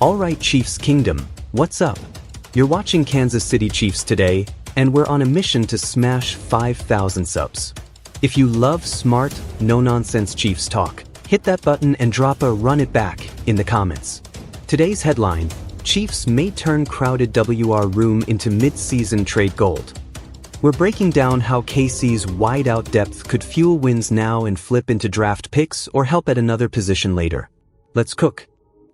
Alright Chiefs Kingdom, what's up? You're watching Kansas City Chiefs today, and we're on a mission to smash 5,000 subs. If you love smart, no-nonsense Chiefs talk, hit that button and drop a "run it back" in the comments. Today's headline: Chiefs may turn crowded WR room into mid-season trade gold. We're breaking down how KC's wide-out depth could fuel wins now and flip into draft picks or help at another position later. Let's cook.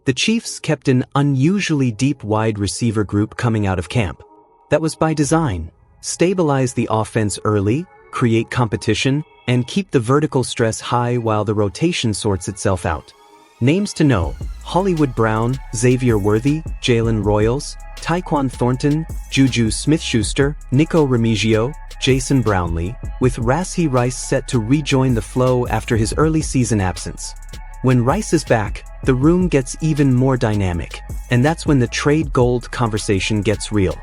The Chiefs kept an unusually deep wide receiver group coming out of camp. That was by design. Stabilize the offense early, create competition, and keep the vertical stress high while the rotation sorts itself out. Names to know: Hollywood Brown, Xavier Worthy, Jalen Royals, Tyquan Thornton, Juju Smith-Schuster, Nico Remigio, Jason Brownlee, with Rashee Rice set to rejoin the flow after his early season absence. When Rice is back, the room gets even more dynamic, and that's when the trade gold conversation gets real.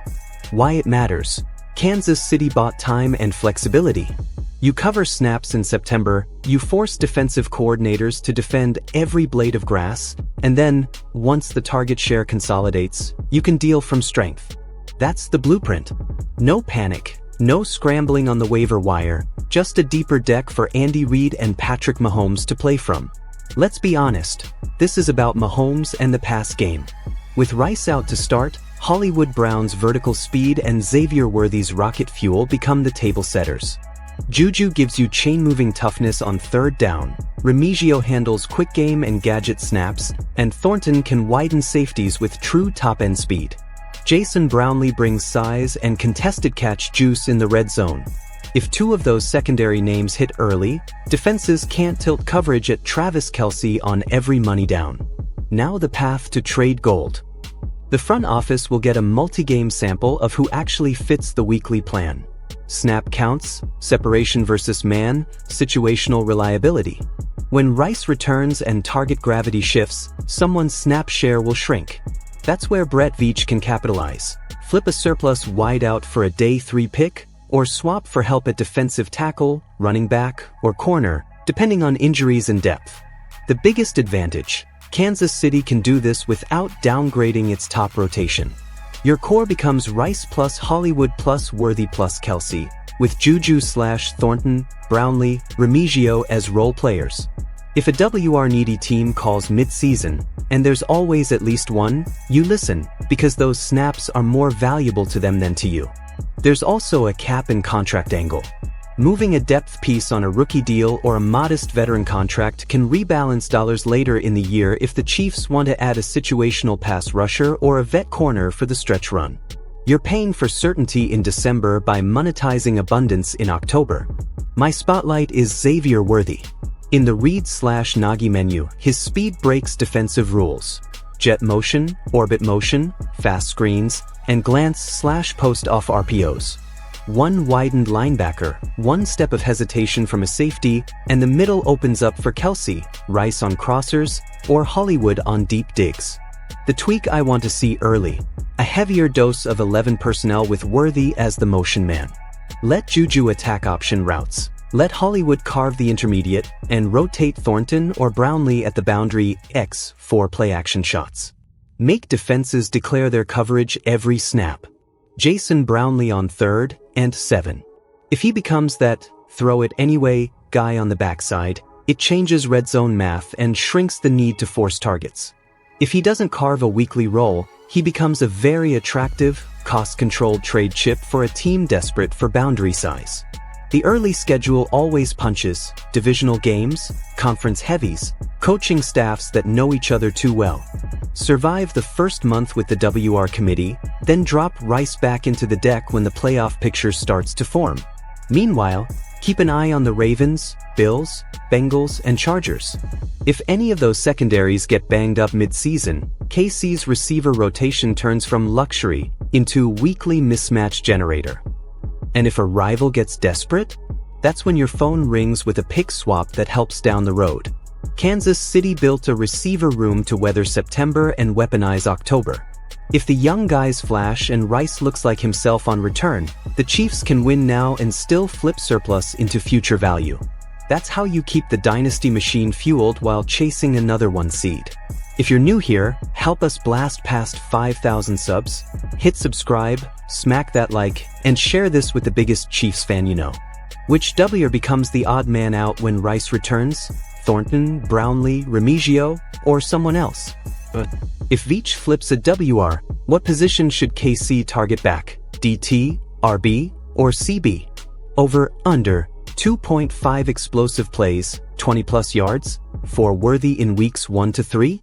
Why it matters: Kansas City bought time and flexibility. You cover snaps in September, you force defensive coordinators to defend every blade of grass, and then, once the target share consolidates, you can deal from strength. That's the blueprint. No panic, no scrambling on the waiver wire, just a deeper deck for Andy Reid and Patrick Mahomes to play from. Let's be honest, this is about Mahomes and the pass game. With Rice out to start, Hollywood Brown's vertical speed and Xavier Worthy's rocket fuel become the table setters. Juju gives you chain-moving toughness on third down, Remigio handles quick game and gadget snaps, and Thornton can widen safeties with true top-end speed. Jason Brownlee brings size and contested catch juice in the red zone. If two of those secondary names hit early, defenses can't tilt coverage at Travis Kelce on every money down. Now the path to trade gold. The front office will get a multi-game sample of who actually fits the weekly plan. Snap counts, separation versus man, situational reliability. When Rice returns and target gravity shifts, someone's snap share will shrink. That's where Brett Veach can capitalize. Flip a surplus wide out for a day 3 pick, or swap for help at defensive tackle, running back, or corner, depending on injuries and depth. The biggest advantage: Kansas City can do this without downgrading its top rotation. Your core becomes Rice plus Hollywood plus Worthy plus Kelce, with Juju/Thornton, Brownlee, Remigio as role players. If a WR-needy team calls mid-season, and there's always at least one, you listen, because those snaps are more valuable to them than to you. There's also a cap and contract angle. Moving a depth piece on a rookie deal or a modest veteran contract can rebalance dollars later in the year if the Chiefs want to add a situational pass rusher or a vet corner for the stretch run. You're paying for certainty in December by monetizing abundance in October. My spotlight is Xavier Worthy. In the read/Nagy menu, his speed breaks defensive rules. Jet motion, orbit motion, fast screens, and glance/post-off RPOs. One widened linebacker, one step of hesitation from a safety, and the middle opens up for Kelce, Rice on crossers, or Hollywood on deep digs. The tweak I want to see early: a heavier dose of 11 personnel with Worthy as the motion man. Let Juju attack option routes. Let Hollywood carve the intermediate, and rotate Thornton or Brownlee at the boundary X for play-action shots. Make defenses declare their coverage every snap. Jason Brownlee on 3rd and 7. If he becomes that "throw it anyway" guy on the backside, it changes red zone math and shrinks the need to force targets. If he doesn't carve a weekly role, he becomes a very attractive, cost-controlled trade chip for a team desperate for boundary size. The early schedule always punches: divisional games, conference heavies, coaching staffs that know each other too well. Survive the first month with the WR committee, then drop Rice back into the deck when the playoff picture starts to form. Meanwhile, keep an eye on the Ravens, Bills, Bengals, and Chargers. If any of those secondaries get banged up mid-season, KC's receiver rotation turns from luxury into weekly mismatch generator. And if a rival gets desperate, that's when your phone rings with a pick swap that helps down the road. Kansas City built a receiver room to weather September and weaponize October. If the young guys flash and Rice looks like himself on return, the Chiefs can win now and still flip surplus into future value. That's how you keep the dynasty machine fueled while chasing another 1 seed. If you're new here, help us blast past 5,000 subs, hit subscribe, smack that like, and share this with the biggest Chiefs fan you know. Which W'er becomes the odd man out when Rice returns? Thornton, Brownlee, Remigio, or someone else? If Veach flips a WR, what position should KC target back? DT, RB, or CB? Over, under, 2.5 explosive plays, 20 plus yards, for Worthy in weeks 1 to 3?